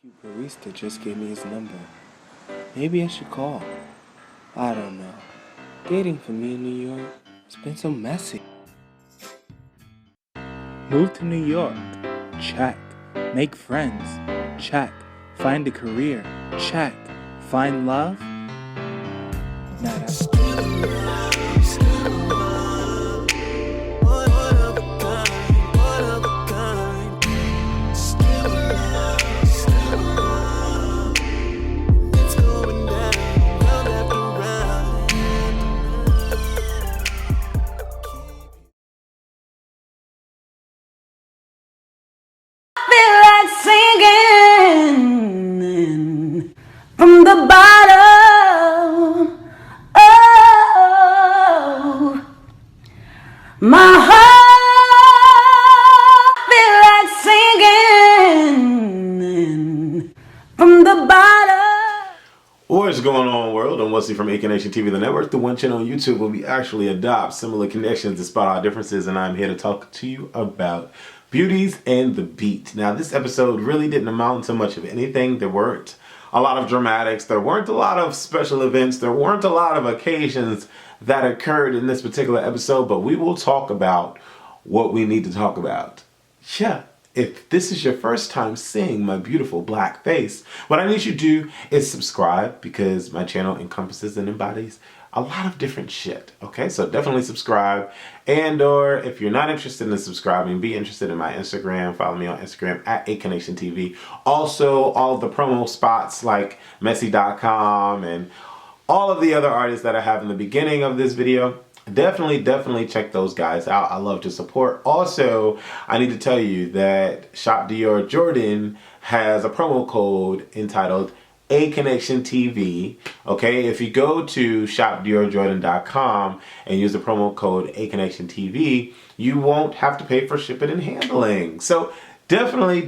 Cute barista just gave me his number. Maybe I should call. I don't know. Dating for me in New York has been so messy. Move to New York. Check. Make friends. Check. Find a career. Check. Find love? Nah, that's singing from the bottom. Oh, my heart feel like singing from the bottom. What's going on, world? I'm Wesley from Aconnectiontv, the network, the one channel on YouTube where we actually adopt similar connections despite our differences, and I'm here to talk to you about Beauties and the Beat. Now, this episode really didn't amount to much of anything. There weren't a lot of dramatics. There weren't a lot of special events. There weren't a lot of occasions that occurred in this particular episode, but we will talk about what we need to talk about. Yeah. If this is your first time seeing my beautiful black face, what I need you to do is subscribe, because my channel encompasses and embodies a lot of different shit. Okay, so definitely subscribe. And or if you're not interested in subscribing, be interested in my Instagram. Follow me on Instagram at Aconnectiontv. Also, all of the promo spots like Messy.com and all of the other artists that I have in the beginning of this video. Definitely check those guys out. I love to support. Also, I need to tell you that Shop Dior Jordan has a promo code entitled Aconnectiontv. Okay, if you go to shopdiorjordan.com and use the promo code Aconnectiontv, you won't have to pay for shipping and handling. So definitely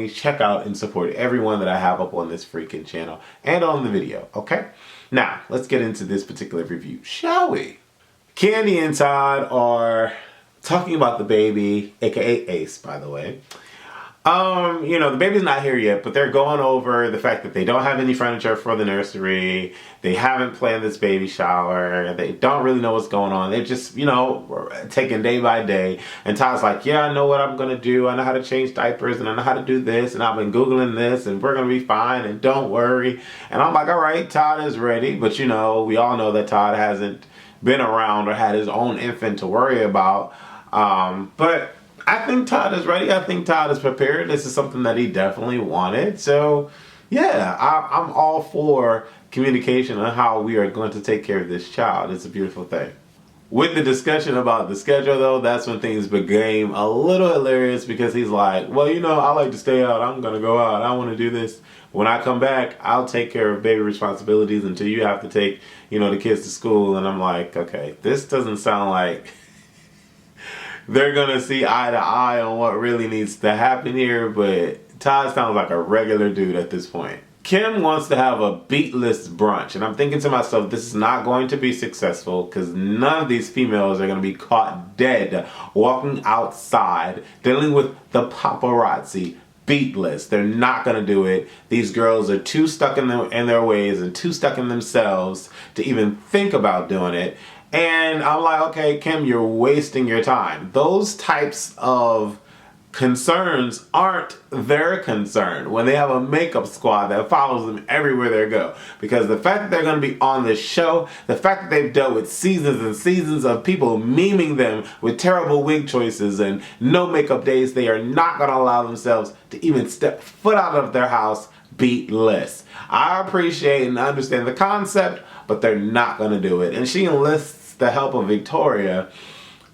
check out and support everyone that I have up on this freaking channel and on the video. Okay, now let's get into this particular review, shall we? Candy and Todd are talking about the baby, aka Ace, by the way. You know, the baby's not here yet, but they're going over the fact that they don't have any furniture for the nursery. They haven't planned this baby shower. They don't really know what's going on. They're just, you know, taking day by day. And Todd's like, yeah, I know what I'm going to do. I know how to change diapers, and I know how to do this, and I've been Googling this, and we're going to be fine, and don't worry. And I'm like, all right, Todd is ready. But, you know, we all know that Todd hasn't been around or had his own infant to worry about. But I think Todd is ready. I think Todd is prepared. This is something that he definitely wanted. So, yeah, I'm all for communication on how we are going to take care of this child. It's a beautiful thing. With the discussion about the schedule, though, that's when things became a little hilarious, because he's like, well, you know, I like to stay out. I'm going to go out. I want to do this. When I come back, I'll take care of baby responsibilities until you have to take, you know, the kids to school. And I'm like, okay, this doesn't sound like they're gonna see eye to eye on what really needs to happen here, but Todd sounds like a regular dude at this point. Kim wants to have a beatless brunch, and I'm thinking to myself, this is not going to be successful, because none of these females are going to be caught dead walking outside dealing with the paparazzi beatless. They're not going to do it. These girls are too stuck in their ways and too stuck in themselves to even think about doing it. And I'm like, okay, Kim, you're wasting your time. Those types of concerns aren't their concern when they have a makeup squad that follows them everywhere they go. Because the fact that they're going to be on this show, the fact that they've dealt with seasons and seasons of people memeing them with terrible wig choices and no makeup days, they are not going to allow themselves to even step foot out of their house beatless. I appreciate and understand the concept, but they're not going to do it. And she enlists the help of Victoria,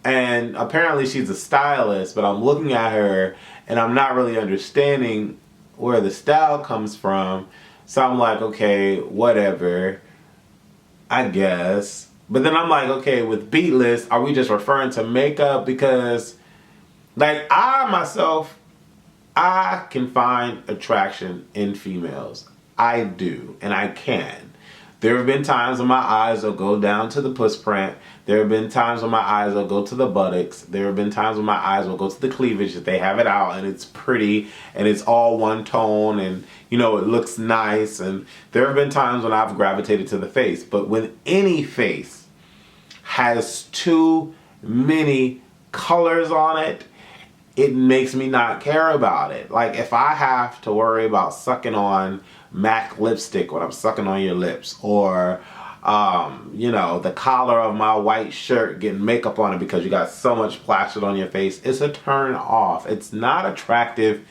and apparently she's a stylist, but I'm looking at her and I'm not really understanding where the style comes from. So I'm like, okay, whatever, I guess. But then I'm like, okay, with beatless, are we just referring to makeup? Because, like, I myself, I can find attraction in females. I do, and I can. There have been times when my eyes will go down to the puss print. There have been times when my eyes will go to the buttocks. There have been times when my eyes will go to the cleavage if they have it out and it's pretty and it's all one tone and, you know, it looks nice. And there have been times when I've gravitated to the face. But when any face has too many colors on it, it makes me not care about it. Like if I have to worry about sucking on MAC lipstick when I'm sucking on your lips, or you know, the collar of my white shirt getting makeup on it because you got so much plastered on your face, it's a turn off. It's not attractive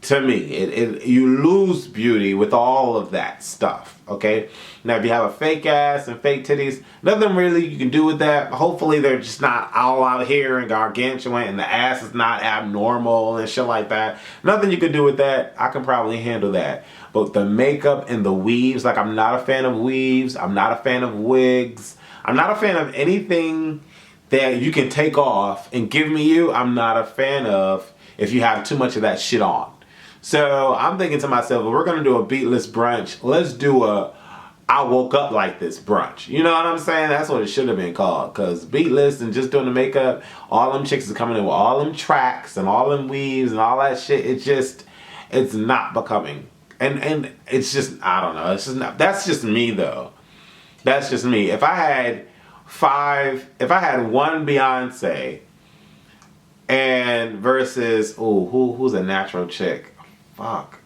to me. You lose beauty with all of that stuff, okay? Now, if you have a fake ass and fake titties, nothing really you can do with that. Hopefully, they're just not all out here and gargantuan and the ass is not abnormal and shit like that. Nothing you can do with that. I can probably handle that. But the makeup and the weaves, like I'm not a fan of weaves. I'm not a fan of wigs. I'm not a fan of anything that you can take off and give me you. I'm not a fan of if you have too much of that shit on. So I'm thinking to myself, if we're going to do a beatless brunch, let's do a I woke up like this brunch. You know what I'm saying? That's what it should have been called. Because beatless and just doing the makeup, all them chicks is coming in with all them tracks and all them weaves and all that shit. It's not becoming. And it's just, I don't know. It's just not, that's just me though. That's just me. If I had one Beyonce and versus, who's a natural chick? Fuck.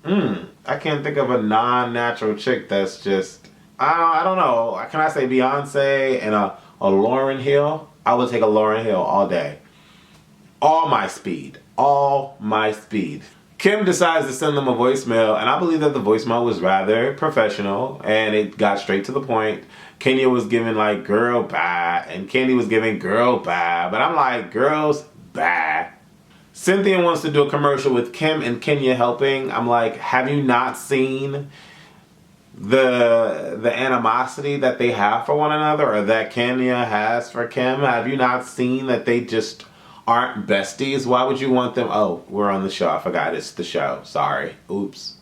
I can't think of a non-natural chick that's just, I don't know. Can I say Beyonce and a Lauryn Hill? I would take a Lauryn Hill all day. All my speed. All my speed. Kim decides to send them a voicemail, and I believe that the voicemail was rather professional, and it got straight to the point. Kenya was giving like, girl, bye, and Candy was giving girl, bye, but I'm like, girls, bye. Cynthia wants to do a commercial with Kim and Kenya helping. I'm like, have you not seen the animosity that they have for one another, or that Kenya has for Kim? Have you not seen that they just aren't besties? Why would you want them? Oh, we're on the show. I forgot it's the show. Sorry. Oops.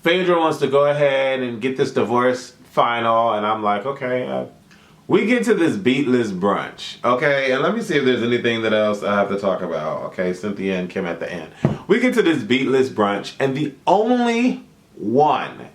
Phaedra wants to go ahead and get this divorce final, and I'm like, okay. We get to this beatless brunch, okay? And let me see if there's anything that else I have to talk about, okay? Cynthia and Kim at the end. We get to this beatless brunch, and the only one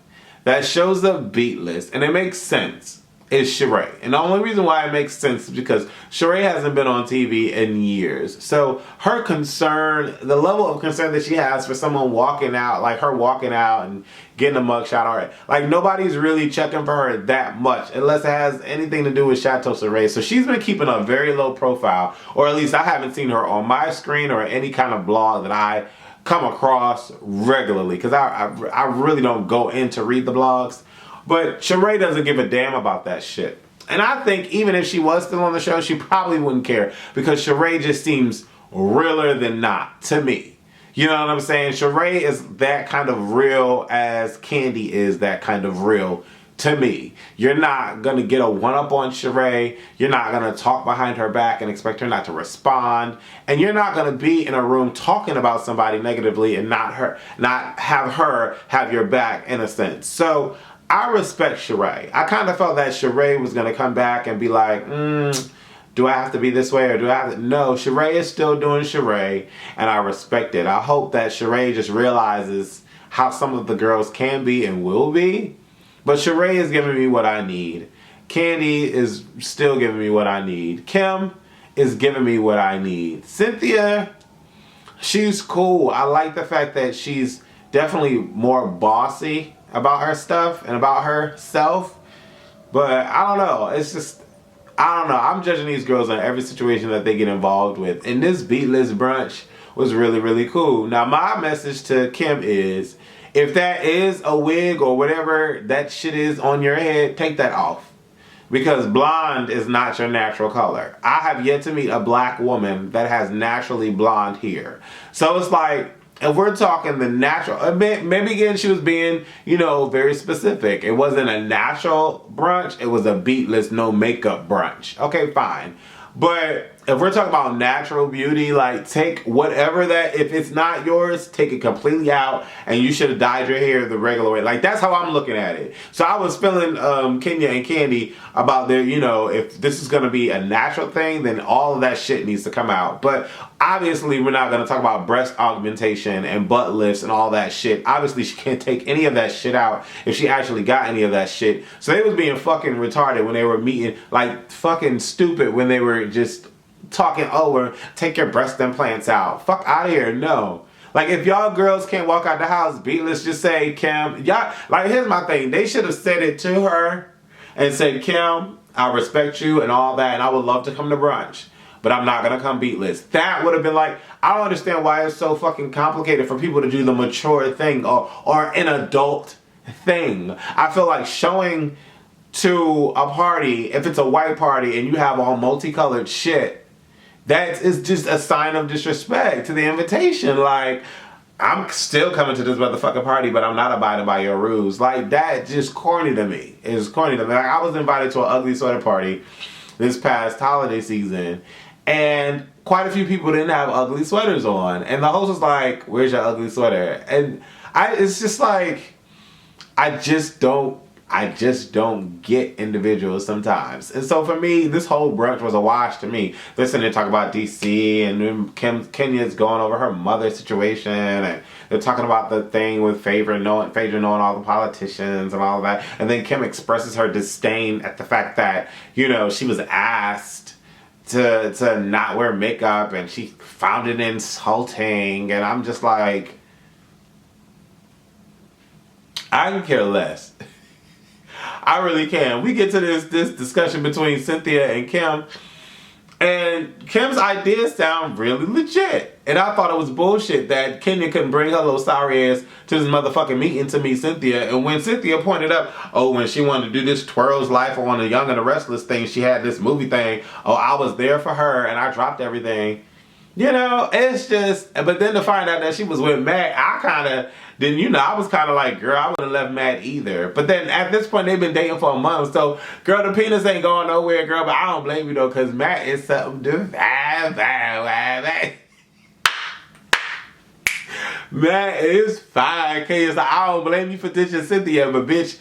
that shows up beatless, and it makes sense, is Sheree. And the only reason why it makes sense is because Sheree hasn't been on TV in years. So her concern, the level of concern that she has for someone walking out, like her walking out and getting a mugshot, alright. Like nobody's really checking for her that much unless it has anything to do with Chateau Sheree. So she's been keeping a very low profile, or at least I haven't seen her on my screen or any kind of blog that I come across regularly, because I really don't go in to read the blogs. But Sheree doesn't give a damn about that shit. And I think even if she was still on the show, she probably wouldn't care, because Sheree just seems realer than not to me. You know what I'm saying? Sheree is that kind of real as Candy is that kind of real to me. You're not going to get a one-up on Sheree. You're not going to talk behind her back and expect her not to respond. And you're not going to be in a room talking about somebody negatively and not have her have your back, in a sense. So I respect Sheree. I kind of felt that Sheree was going to come back and be like, do I have to be this way, or do I have to? No, Sheree is still doing Sheree, and I respect it. I hope that Sheree just realizes how some of the girls can be and will be. But Sheree is giving me what I need. Candy is still giving me what I need. Kim is giving me what I need. Cynthia, she's cool. I like the fact that she's definitely more bossy about her stuff and about herself. But I don't know. It's just, I don't know. I'm judging these girls on every situation that they get involved with. And this beatless brunch was really, really cool. Now, my message to Kim is, if that is a wig or whatever that shit is on your head, take that off. Because blonde is not your natural color. I have yet to meet a black woman that has naturally blonde hair. So it's like, if we're talking the natural, maybe again she was being, you know, very specific. It wasn't a natural brunch. It was a beatless, no makeup brunch. Okay, fine. But if we're talking about natural beauty, like take whatever that, if it's not yours, take it completely out, and you should have dyed your hair the regular way. Like that's how I'm looking at it. So I was feeling Kenya and Candy about their, you know, if this is gonna be a natural thing, then all of that shit needs to come out. But obviously we're not gonna talk about breast augmentation and butt lifts and all that shit. Obviously she can't take any of that shit out if she actually got any of that shit. So they was being fucking retarded when they were meeting, like fucking stupid when they were just talking over, take your breast implants out. Fuck out of here, no. Like, if y'all girls can't walk out the house, let's just say, Kim, y'all, like, here's my thing. They should have said it to her and said, Kim, I respect you and all that, and I would love to come to brunch, but I'm not gonna come beatless. That would have been like, I don't understand why it's so fucking complicated for people to do the mature thing or an adult thing. I feel like showing to a party, if it's a white party and you have all multicolored shit, that is just a sign of disrespect to the invitation. Like, I'm still coming to this motherfucking party, but I'm not abiding by your rules. Like, that just corny to me. It's corny to me. Like, I was invited to an ugly sweater party this past holiday season, and quite a few people didn't have ugly sweaters on. And the host was like, where's your ugly sweater? And it's just like, I just don't get individuals sometimes. And so for me, this whole brunch was a wash to me. Listening to talk about DC, and then Kenya's going over her mother's situation, and they're talking about the thing with Phaedra knowing all the politicians and all of that. And then Kim expresses her disdain at the fact that, you know, she was asked to not wear makeup, and she found it insulting. And I'm just like, I can care less. I really can. We get to this discussion between Cynthia and Kim, and Kim's ideas sound really legit. And I thought it was bullshit that Kenya couldn't bring her little sorry ass to this motherfucking meeting to meet Cynthia. And when Cynthia pointed up, oh, when she wanted to do this Twirl's Life on the Young and the Restless thing, she had this movie thing. Oh, I was there for her and I dropped everything. You know, it's just, but then to find out that she was with Matt, I kind of, then, you know, I was kind of like, girl, I wouldn't have left Matt either. But then at this point, they've been dating for a month. So, girl, the penis ain't going nowhere, girl. But I don't blame you, though, because Matt is something to Matt is fine. Okay, it's like, I don't blame you for ditching Cynthia, but bitch,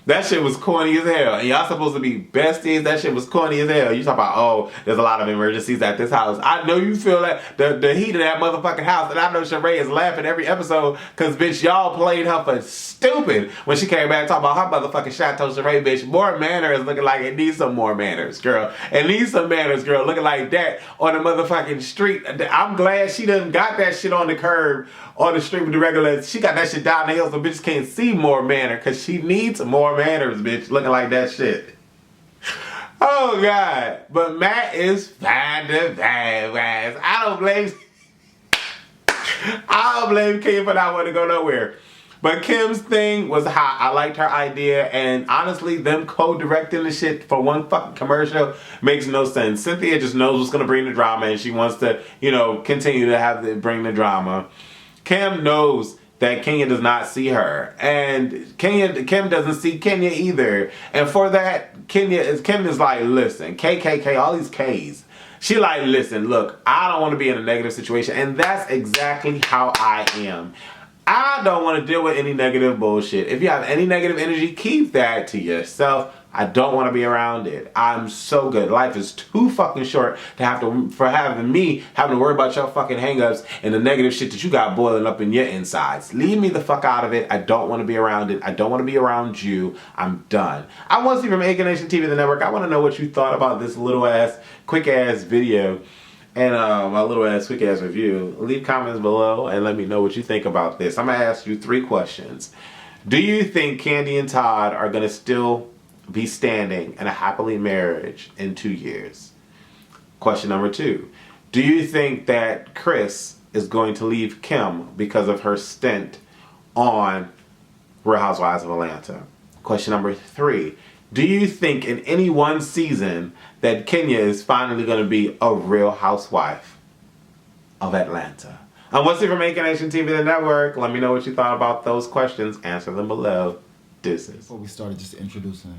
that shit was corny as hell. And y'all supposed to be besties. That shit was corny as hell. You talk about, oh, there's a lot of emergencies at this house. I know you feel that the heat of that motherfucking house. And I know Sheree is laughing every episode because, bitch, y'all played her for stupid when she came back talking about her motherfucking Chateau Sheree, bitch. More manners, looking like it needs some more manners, girl. It needs some manners, girl, looking like that on the motherfucking street. I'm glad she done got that shit on the curb, on the street with the regular. She got that shit down the hill so bitches can't see more manner because she needs more manners, bitch, looking like that shit. Oh, God. But Matt is fine to bad. I don't blame Kim for not wanting to go nowhere. But Kim's thing was hot. I liked her idea. And honestly, them co-directing the shit for one fucking commercial makes no sense. Cynthia just knows what's going to bring the drama, and she wants to, you know, continue to bring the drama. Kim knows that Kenya does not see her, and Kim doesn't see Kenya either. And for that, Kim is like, listen, KKK, all these K's. She like, listen, look, I don't want to be in a negative situation, and that's exactly how I am. I don't want to deal with any negative bullshit. If you have any negative energy, keep that to yourself. I don't want to be around it. I'm so good. Life is too fucking short for having me having to worry about your fucking hangups and the negative shit that you got boiling up in your insides. Leave me the fuck out of it. I don't want to be around it. I don't want to be around you. I'm done. I want to see from Aconnectiontv, the network. I want to know what you thought about this little ass, quick ass video and my little ass quick ass review. Leave comments below and let me know what you think about this. I'm going to ask you 3 questions. Do you think Candy and Todd are going to still be standing in a happily marriage in 2 years? Question number 2. Do you think that Chris is going to leave Kim because of her stint on Real Housewives of Atlanta? Question number 3. Do you think in any one season that Kenya is finally going to be a real housewife of Atlanta? I'm Wesley from Aconnectiontv, the network. Let me know what you thought about those questions. Answer them below. Deuces. Before we started, just introducing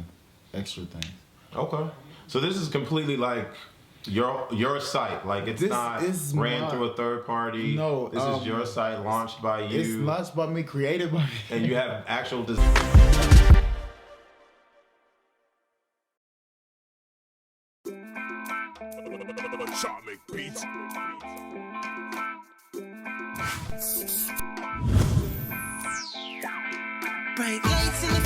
extra things. Okay. So this is completely like Your site, like it's This not is ran my- through a third party. No, this is your site, launched by you. It's launched by me, created by me. And you have actual Atomic Beats. Bright lights in the